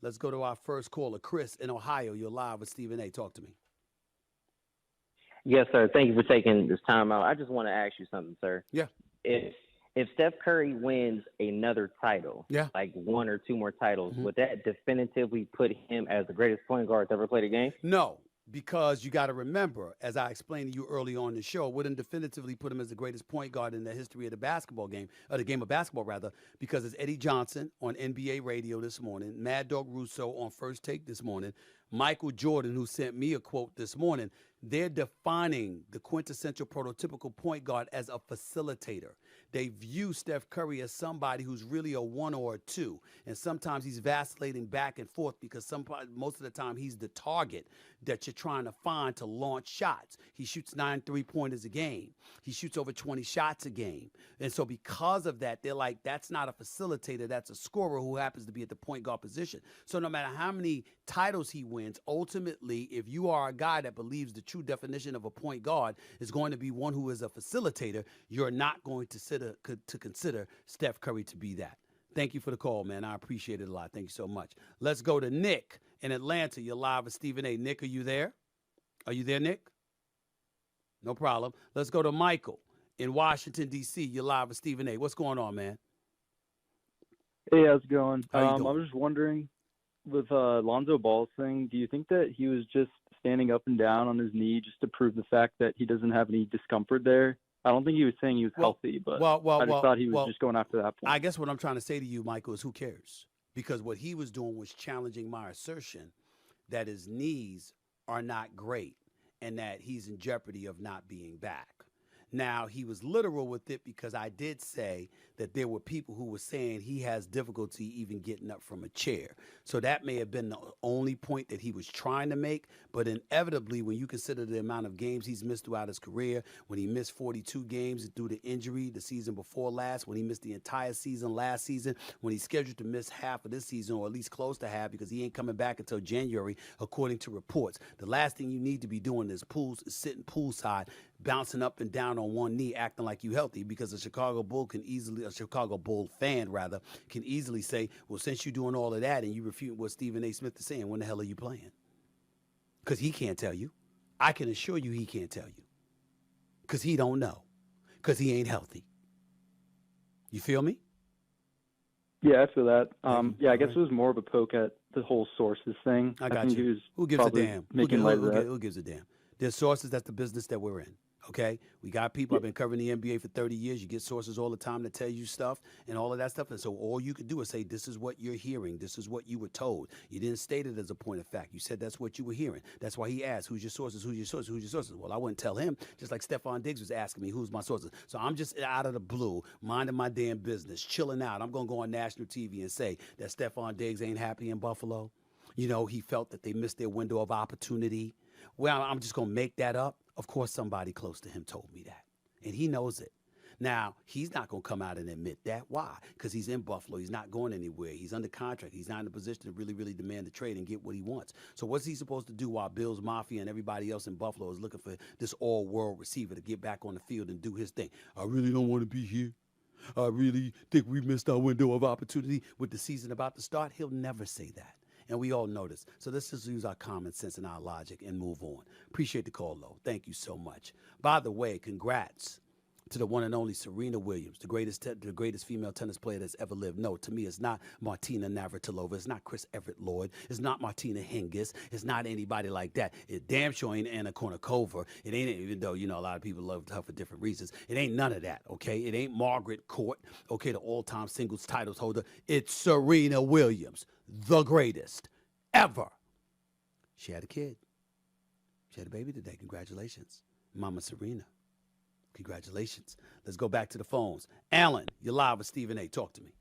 Let's go to our first caller, Chris in Ohio. You're live with Stephen A. Talk to me. Yes, sir. Thank you for taking this time out. I just want to ask you something, sir. Yeah. If if Steph Curry wins another title, Yeah. like one or two more titles, Mhm. would that definitively put him as the greatest point guard to ever play the game? No, because you got to remember, as I explained to you early on in the show, wouldn't definitively put him as the greatest point guard in the history of the basketball game, or the game of basketball rather, because it's Eddie Johnson on NBA radio this morning, Mad Dog Russo on First Take this morning, Michael Jordan, who sent me a quote this morning. They're defining the quintessential prototypical point guard as a facilitator. They view Steph Curry as somebody who's really a one or a two. And sometimes he's vacillating back and forth because most of the time he's the target that you're trying to find to launch shots. He shoots 9 3-pointers a game. He shoots over 20 shots a game. And so because of that, they're like, that's not a facilitator, that's a scorer who happens to be at the point guard position. So no matter how many titles he wins, ultimately, if you are a guy that believes the true definition of a point guard is going to be one who is a facilitator, you're not going to consider Steph Curry to be that. Thank you for the call, man. I appreciate it a lot. Thank you so much. Let's go to Nick in Atlanta. You're live with Stephen A. Nick, are you there? Are you there, Nick? No problem. Let's go to Michael in Washington, D.C. You're live with Stephen A. What's going on, man? Hey, how's it going? How you I doing? was just wondering, with Lonzo Balls thing, do you think that he was just standing up and down on his knee just to prove the fact that he doesn't have any discomfort there? I don't think he was saying he was healthy, but I just thought he was just going after that point. I guess what I'm trying to say to you, Michael, is who cares? Because what he was doing was challenging my assertion that his knees are not great and that he's in jeopardy of not being back. Now, he was literal with it because I did say that there were people who were saying he has difficulty even getting up from a chair. So that may have been the only point that he was trying to make. But inevitably, when you consider the amount of games he's missed throughout his career, when he missed 42 games due to injury the season before last, when he missed the entire season last season, when he's scheduled to miss half of this season, or at least close to half, because he ain't coming back until January, according to reports. The last thing you need to be doing is sitting poolside, bouncing up and down on one knee, acting like you healthy, because a Chicago Bull fan rather, can easily say, well, since you're doing all of that and you refute what Stephen A. Smith is saying, when the hell are you playing? Because he can't tell you. I can assure you he can't tell you. Because he don't know. Because he ain't healthy. You feel me? Yeah, I feel that. I guess right. it was more of a poke at the whole sources thing. I got think you. he was Who gives a probably damn? making light of that. Who gives a damn? There's sources. That's the business that we're in. Okay, we got people. I've been covering the NBA for 30 years. You get sources all the time that tell you stuff and all of that stuff. And so all you can do is say, this is what you're hearing. This is what you were told. You didn't state it as a point of fact. You said that's what you were hearing. That's why he asked, who's your sources? Who's your sources? Who's your sources? Well, I wouldn't tell him, just like Stephon Diggs was asking me, who's my sources? So I'm just out of the blue, minding my damn business, chilling out. I'm going to go on national TV and say that Stephon Diggs ain't happy in Buffalo. You know, he felt that they missed their window of opportunity. Well, I'm just going to make that up. Of course, somebody close to him told me that. And he knows it. Now, he's not going to come out and admit that. Why? Because he's in Buffalo. He's not going anywhere. He's under contract. He's not in a position to really, really demand the trade and get what he wants. So what's he supposed to do while Bills Mafia and everybody else in Buffalo is looking for this all-world receiver to get back on the field and do his thing? I really don't want to be here. I really think we missed our window of opportunity with the season about to start. He'll never say that. And we all know this. So let's just use our common sense and our logic and move on. Appreciate the call, though. Thank you so much. By the way, congrats to the one and only Serena Williams, the greatest female tennis player that's ever lived. No, to me, it's not Martina Navratilova. It's not Chris Everett Lloyd. It's not Martina Hingis. It's not anybody like that. It damn sure ain't Anna Kournikova. It ain't, even though, you know, a lot of people love her for different reasons. It ain't none of that, okay? It ain't Margaret Court, okay, the all-time singles titles holder. It's Serena Williams, the greatest ever. She had a kid. She had a baby today. Congratulations, Mama Serena. Congratulations. Let's go back to the phones. Alan, you're live with Stephen A. Talk to me.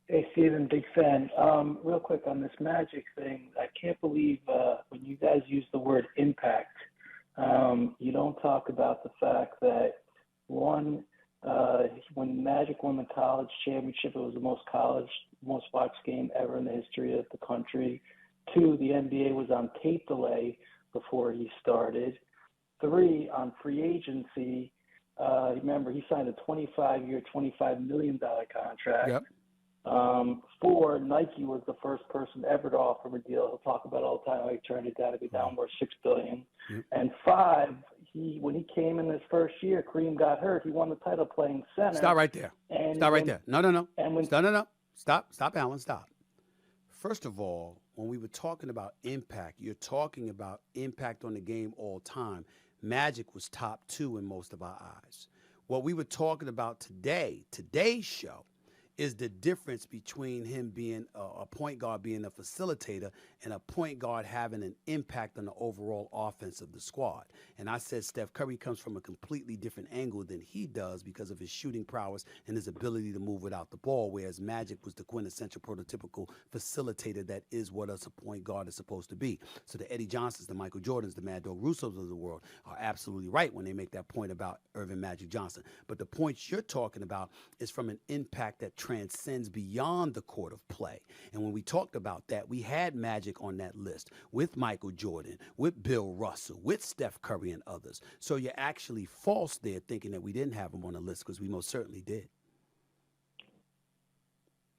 Hey, Stephen, big fan. Real quick on this Magic thing, I can't believe when you guys use the word impact, you don't talk about the fact that, one, when Magic won the college championship, it was the most watched game ever in the history of the country. Two, the NBA was on tape delay before he started. Three, on free agency, remember he signed a 25-year, $25 million contract. Yep. Four, Nike was the first person ever to offer him a deal. He'll talk about it all the time. He turned it down to be down worth $6 billion. Yep. And five, when he came in his first year, Kareem got hurt. He won the title playing center. Stop right there. Stop right there. No. No. Stop, Alan. Stop. First of all, when we were talking about impact, you're talking about impact on the game all time. Magic was top 2 in most of our eyes. What we were talking about today's show, is the difference between him being a point guard, being a facilitator, and a point guard having an impact on the overall offense of the squad. And I said Steph Curry comes from a completely different angle than he does because of his shooting prowess and his ability to move without the ball, whereas Magic was the quintessential prototypical facilitator that is what a point guard is supposed to be. So the Eddie Johnsons, the Michael Jordans, the Mad Dog Russos of the world are absolutely right when they make that point about Irvin Magic Johnson. But the point you're talking about is from an impact that transcends beyond the court of play. And when we talked about that, we had Magic on that list with Michael Jordan, with Bill Russell, with Steph Curry and others. So you're actually false there thinking that we didn't have him on the list, because we most certainly did.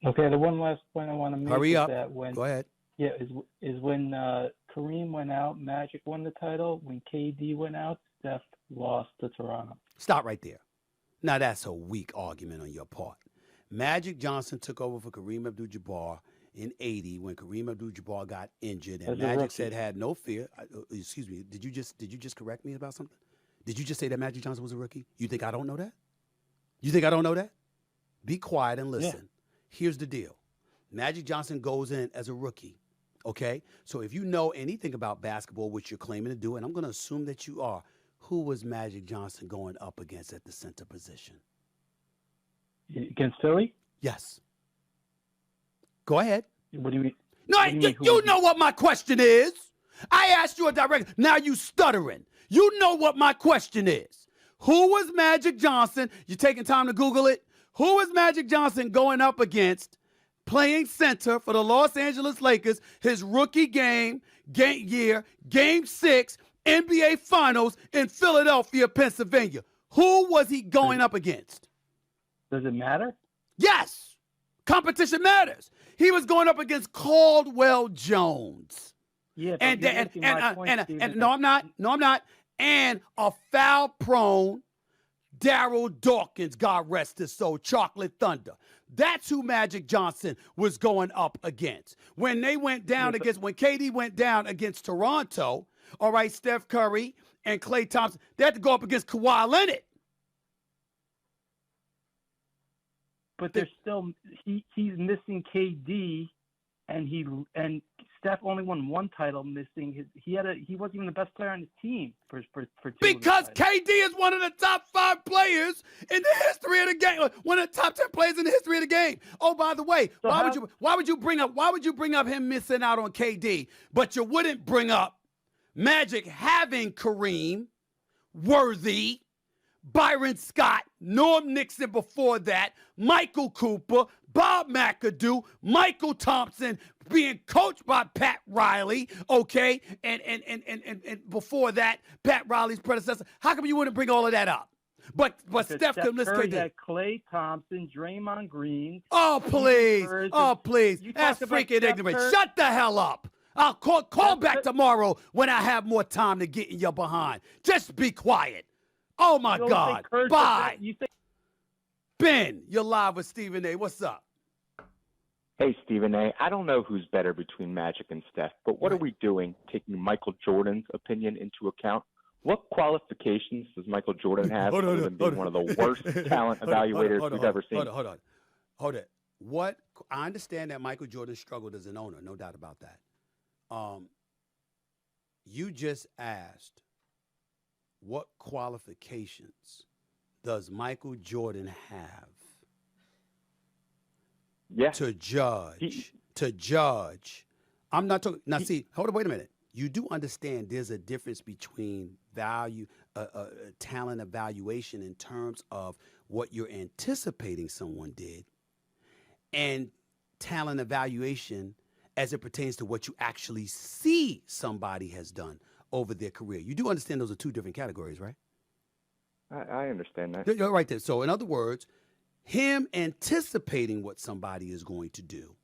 Okay, the one last point I want to make Hurry is up. that when Go ahead. is when Kareem went out, Magic won the title. When KD went out, Steph lost to Toronto. Stop right there. Now that's a weak argument on your part. Magic Johnson took over for Kareem Abdul-Jabbar in '80 when Kareem Abdul-Jabbar got injured, and Magic said, "Had no fear." Excuse me. Did you just correct me about something? Did you just say that Magic Johnson was a rookie? You think I don't know that? You think I don't know that? Be quiet and listen. Yeah. Here's the deal. Magic Johnson goes in as a rookie. Okay? So if you know anything about basketball, which you're claiming to do, and I'm going to assume that you are, who was Magic Johnson going up against at the center position? Against Philly? Yes. Go ahead. What do you mean? No, you know what my question is. I asked you a direct. Now you stuttering. You know what my question is. Who was Magic Johnson? You taking time to Google it? Who was Magic Johnson going up against playing center for the Los Angeles Lakers, his rookie game 6, NBA Finals in Philadelphia, Pennsylvania? Who was he going up against? Does it matter? Yes. Competition matters. He was going up against Caldwell Jones. Yeah, and no, I'm not. And a foul-prone Darryl Dawkins, God rest his soul, Chocolate Thunder. That's who Magic Johnson was going up against. When they went down when KD went down against Toronto, all right, Steph Curry and Klay Thompson, they had to go up against Kawhi Leonard. But there's still he's missing KD, and Steph only won one title, missing he wasn't even the best player on his team for two. Because KD is one of the top 5 players in the history of the game, one of the top 10 players in the history of the game. Oh, by the way, so why would you bring up him missing out on KD, but you wouldn't bring up Magic having Kareem, Worthy, Byron Scott, Norm Nixon before that, Michael Cooper, Bob McAdoo, Michael Thompson, being coached by Pat Riley, okay? And before that, Pat Riley's predecessor. How come you wouldn't bring all of that up? But Steph couldn't list KD. Had Klay Thompson, Draymond Green. Oh, please. That's freaking ignorant. Shut the hell up. I'll call back tomorrow when I have more time to get in your behind. Just be quiet. Oh, my God. Bye. Ben, you're live with Stephen A. What's up? Hey, Stephen A. I don't know who's better between Magic and Steph, but what are we doing taking Michael Jordan's opinion into account? What qualifications does Michael Jordan have other than being one of the worst talent evaluators we've ever seen? Hold it. I understand that Michael Jordan struggled as an owner, no doubt about that. You just asked, what qualifications does Michael Jordan have to judge? I'm not talking. Now, see, hold on, wait a minute. You do understand there's a difference between talent evaluation in terms of what you're anticipating someone did and talent evaluation as it pertains to what you actually see somebody has done over their career. You do understand those are two different categories, right? I understand that. You're right there. So in other words, him anticipating what somebody is going to do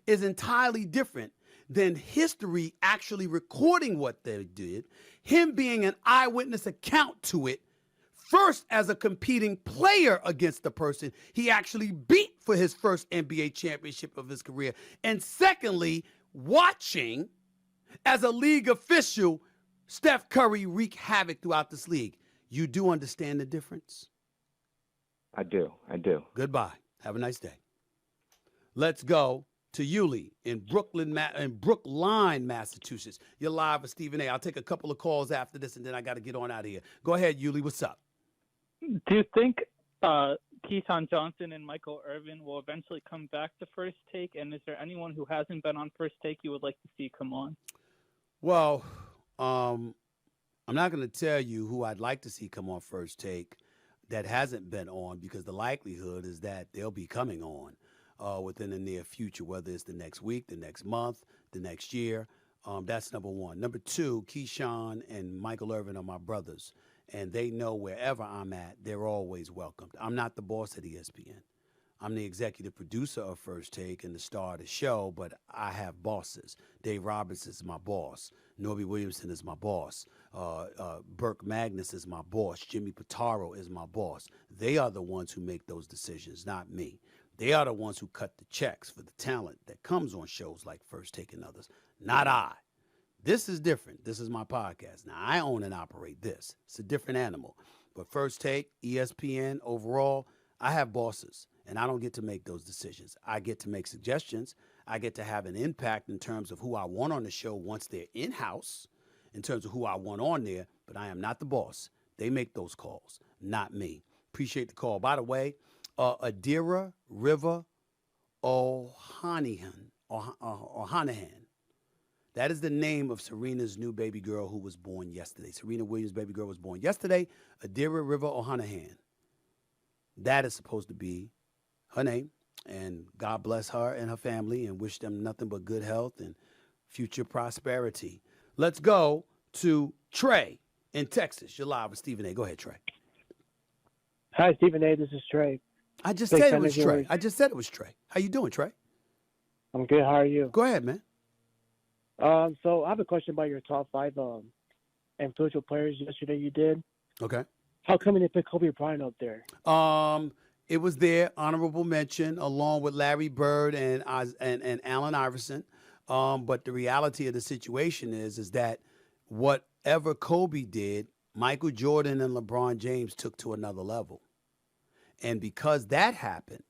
is entirely different than history actually recording what they did, him being an eyewitness account to it, first as a competing player against the person he actually beat for his first NBA championship of his career, and secondly, watching as a league official Steph Curry wreak havoc throughout this league. You do understand the difference? I do. Goodbye. Have a nice day. Let's go to Yulee in Brookline, Massachusetts. You're live with Stephen A. I'll take a couple of calls after this, and then I got to get on out of here. Go ahead, Yulee. What's up? Do you think Keyshawn Johnson and Michael Irvin will eventually come back to First Take? And is there anyone who hasn't been on First Take you would like to see come on? Well, I'm not going to tell you who I'd like to see come on First Take that hasn't been on, because the likelihood is that they'll be coming on within the near future, whether it's the next week, the next month, the next year. That's number one. Number two, Keyshawn and Michael Irvin are my brothers, and they know wherever I'm at, they're always welcomed. I'm not the boss at ESPN. I'm the executive producer of First Take and the star of the show, but I have bosses. Dave Robinson is my boss. Norby Williamson is my boss. Burke Magnus is my boss. Jimmy Pitaro is my boss. They are the ones who make those decisions, not me. They are the ones who cut the checks for the talent that comes on shows like First Take and others, not I. This is different. This is my podcast. Now, I own and operate this. It's a different animal. But First Take, ESPN, overall, I have bosses, and I don't get to make those decisions. I get to make suggestions. I get to have an impact in terms of who I want on the show once they're in-house, in terms of who I want on there, but I am not the boss. They make those calls, not me. Appreciate the call. By the way, Adira River Ohanahan. That is the name of Serena's new baby girl who was born yesterday. Serena Williams' baby girl was born yesterday. Adira River Ohanahan. That is supposed to be her name. And God bless her and her family and wish them nothing but good health and future prosperity. Let's go to Trey in Texas. You're live with Stephen A. Go ahead, Trey. Hi, Stephen A. This is Trey. I just said it was Trey. How you doing, Trey? I'm good. How are you? Go ahead, man. So I have a question about your top 5 influential players yesterday you did. Okay. How come they put Kobe Bryant up there? It was their honorable mention along with Larry Bird and Allen Iverson. But the reality of the situation is that whatever Kobe did, Michael Jordan and LeBron James took to another level. And because that happened,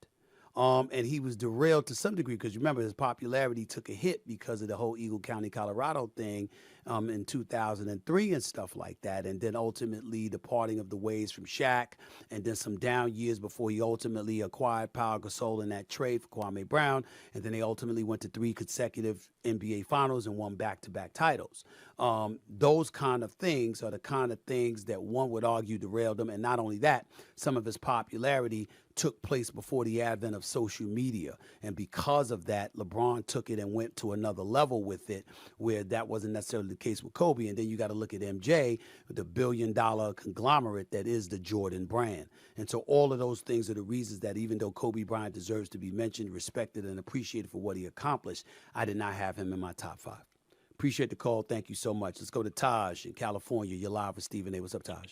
and he was derailed to some degree, because remember his popularity took a hit because of the whole Eagle County, Colorado thing in 2003 and stuff like that. And then ultimately the parting of the ways from Shaq, and then some down years before he ultimately acquired Pau Gasol in that trade for Kwame Brown. And then they ultimately went to 3 consecutive NBA finals and won back-to-back titles. Those kind of things are the kind of things that one would argue derailed him. And not only that, some of his popularity took place before the advent of social media. And because of that, LeBron took it and went to another level with it, where that wasn't necessarily the case with Kobe. And then you got to look at MJ, the billion-dollar conglomerate that is the Jordan brand. And so all of those things are the reasons that even though Kobe Bryant deserves to be mentioned, respected, and appreciated for what he accomplished, I did not have him in my top 5. Appreciate the call. Thank you so much. Let's go to Taj in California. You're live with Stephen A. What's up, Taj?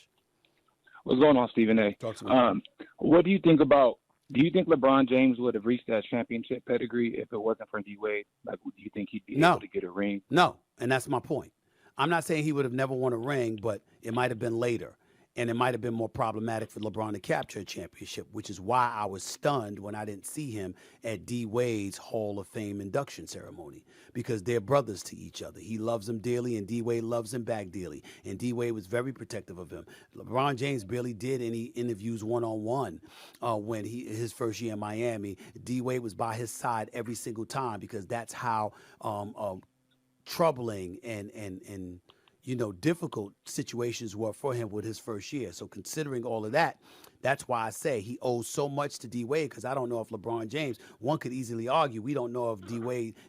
What's going on, Stephen A? Talk to me. What do you think LeBron James would have reached that championship pedigree if it wasn't for D-Wade? Like, do you think he'd be able to get a ring? No, and that's my point. I'm not saying he would have never won a ring, but it might have been later. And it might have been more problematic for LeBron to capture a championship, which is why I was stunned when I didn't see him at D-Wade's Hall of Fame induction ceremony, because they're brothers to each other. He loves him dearly, and D-Wade loves him back dearly. And D-Wade was very protective of him. LeBron James barely did any interviews one-on-one when his first year in Miami. D-Wade was by his side every single time, because that's how troubling and difficult situations were for him with his first year. So considering all of that, that's why I say he owes so much to D-Wade, because I don't know if LeBron James, one could easily argue, we don't know if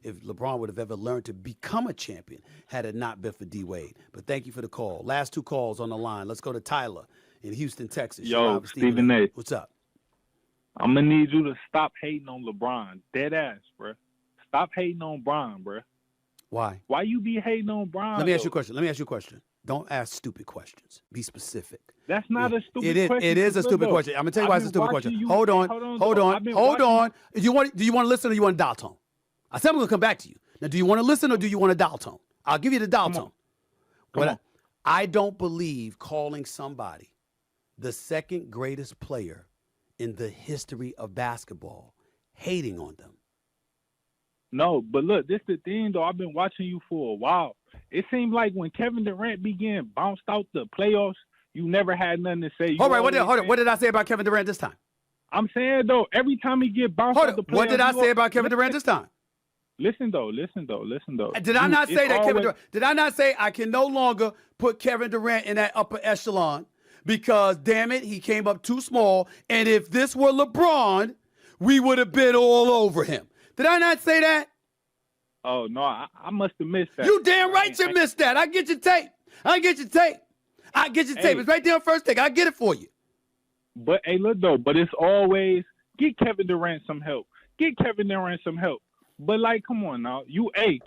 if LeBron would have ever learned to become a champion had it not been for D-Wade. But thank you for the call. Last 2 calls on the line. Let's go to Tyler in Houston, Texas. Yo, Stephen A. What's up? I'm gonna need you to stop hating on LeBron. Dead ass, bro. Stop hating on Bron, bro. Why? Why you be hating on Bron? Let me ask you a question. Don't ask stupid questions. Be specific. That's not a stupid question. It is a stupid question. I'm gonna tell you why it's a stupid question. Hold on. Do you want to listen or do you want to dial tone? I said I'm gonna come back to you. Now, do you want to listen or do you want to dial tone? I'll give you the dial tone. Come on. I don't believe calling somebody the second greatest player in the history of basketball hating on them. No, but look, this the thing though. I've been watching you for a while. It seemed like when Kevin Durant began bounced out the playoffs, you never had nothing to say. All right, what did I say about Kevin Durant this time? I'm saying though, every time he get bounced out the playoffs, what did I say about Kevin Durant this time? Listen though. Did I not say that Kevin Durant? Did I not say I can no longer put Kevin Durant in that upper echelon because, damn it, he came up too small, and if this were LeBron, we would have been all over him. Did I not say that? Oh, no, I must have missed that. You damn right you missed that. I get your tape. It's right there on First Take. I get it for you. But, hey, look, though, but it's always get Kevin Durant some help. But, like, come on now.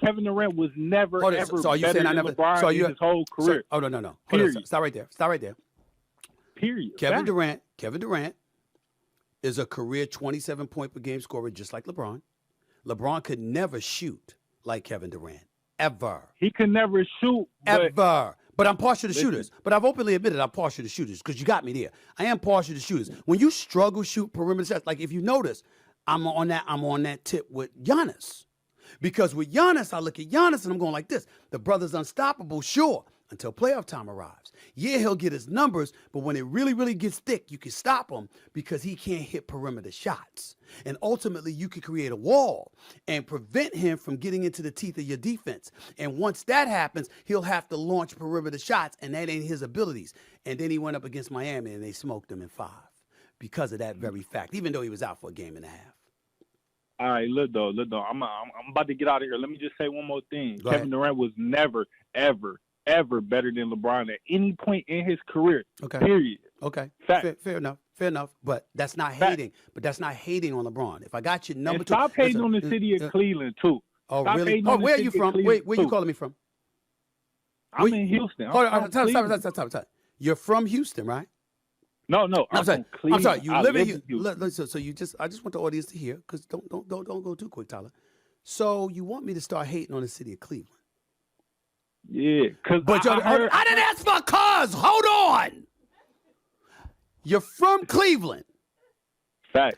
Kevin Durant was never, ever better than LeBron in his whole career. No. Hold on. Stop right there. Period. Kevin Durant is a career 27-point per game scorer just like LeBron. LeBron could never shoot like Kevin Durant, ever. He could never shoot. Ever. But I'm partial to shooters. But I've openly admitted I'm partial to shooters because you got me there. I am partial to shooters. When you struggle shoot perimeter shots, like if you notice, I'm on that tip with Giannis. Because with Giannis, I look at Giannis and I'm going like this. The brother's unstoppable, sure, until playoff time arrives. Yeah, he'll get his numbers, but when it really, really gets thick, you can stop him because he can't hit perimeter shots. And ultimately, you can create a wall and prevent him from getting into the teeth of your defense. And once that happens, he'll have to launch perimeter shots, and that ain't his abilities. And then he went up against Miami, and they smoked him in 5 because of that very fact, even though he was out for a game and a half. All right, look though. I'm about to get out of here. Let me just say one more thing. Kevin Durant was never, ever better than LeBron at any point in his career. Okay. Period. Okay. Fact. Fair enough. But that's not hating. But that's not hating on LeBron. If I got your number and stop hating on the city of Cleveland too. Oh, stop really? Oh, where are you from? Where you calling me from? I'm in Houston. Stop. You're from Houston, right? No. I'm sorry. You live in Houston. So you just. I just want the audience to hear because don't go too quick, Tyler. So you want me to start hating on the city of Cleveland? Yeah, because I didn't ask for a cause. Hold on. You're from Cleveland. Fact.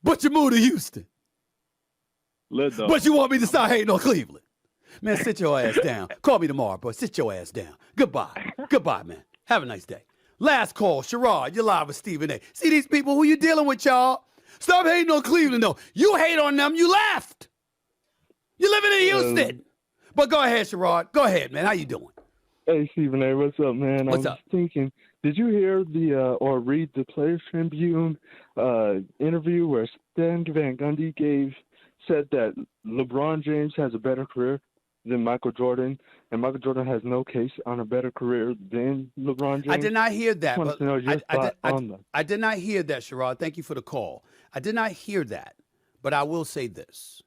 But you moved to Houston. Little. But you want me to start hating on Cleveland. Man, sit your ass down. Call me tomorrow, bro. Sit your ass down. Goodbye, man. Have a nice day. Last call, Sherrod. You're live with Stephen A. See these people who you dealing with, y'all? Stop hating on Cleveland, though. You hate on them. You left. You living in Houston. But go ahead, Sherrod. Go ahead, man. How you doing? Hey, Stephen A. What's up, man? What's up? Thinking, did you hear or read the Players Tribune interview where Stan Van Gundy said that LeBron James has a better career than Michael Jordan, and Michael Jordan has no case on a better career than LeBron James? I did not hear that. I know your thought on that. I did not hear that, Sherrod. Thank you for the call. I did not hear that, but I will say this.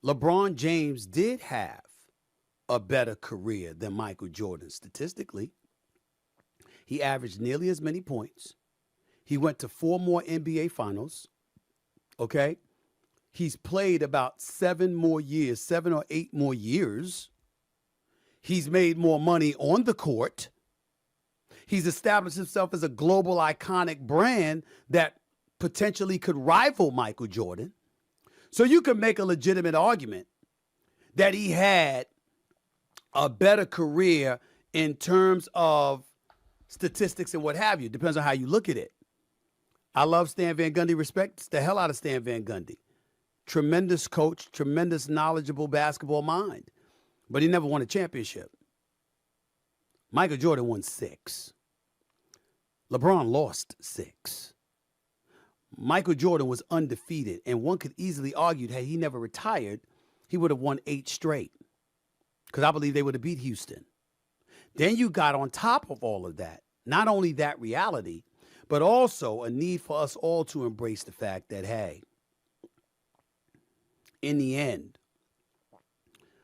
LeBron James did have a better career than Michael Jordan statistically. He averaged nearly as many points. He went to 4 more NBA finals. Okay? He's played about 7 or 8 more years. He's made more money on the court. He's established himself as a global iconic brand that potentially could rival Michael Jordan. So you can make a legitimate argument that he had a better career in terms of statistics and what have you. Depends on how you look at it. I love Stan Van Gundy, respect the hell out of Stan Van Gundy. Tremendous coach, tremendous knowledgeable basketball mind. But he never won a championship. Michael Jordan won 6. LeBron lost 6. Michael Jordan was undefeated, and one could easily argue had he never retired, he would have won 8 straight. Because I believe they would have beat Houston. Then you got on top of all of that, not only that reality, but also a need for us all to embrace the fact that, hey, in the end,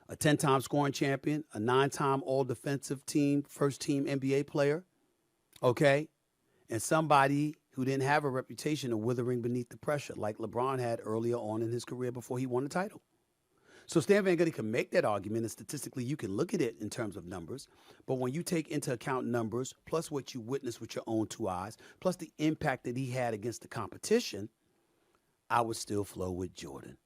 a 10-time scoring champion, a 9-time all-defensive team, first-team NBA player, okay, and somebody who didn't have a reputation of withering beneath the pressure like LeBron had earlier on in his career before he won the title. So Stan Van Gundy can make that argument, and statistically you can look at it in terms of numbers, but when you take into account numbers, plus what you witnessed with your own two eyes, plus the impact that he had against the competition, I would still flow with Jordan.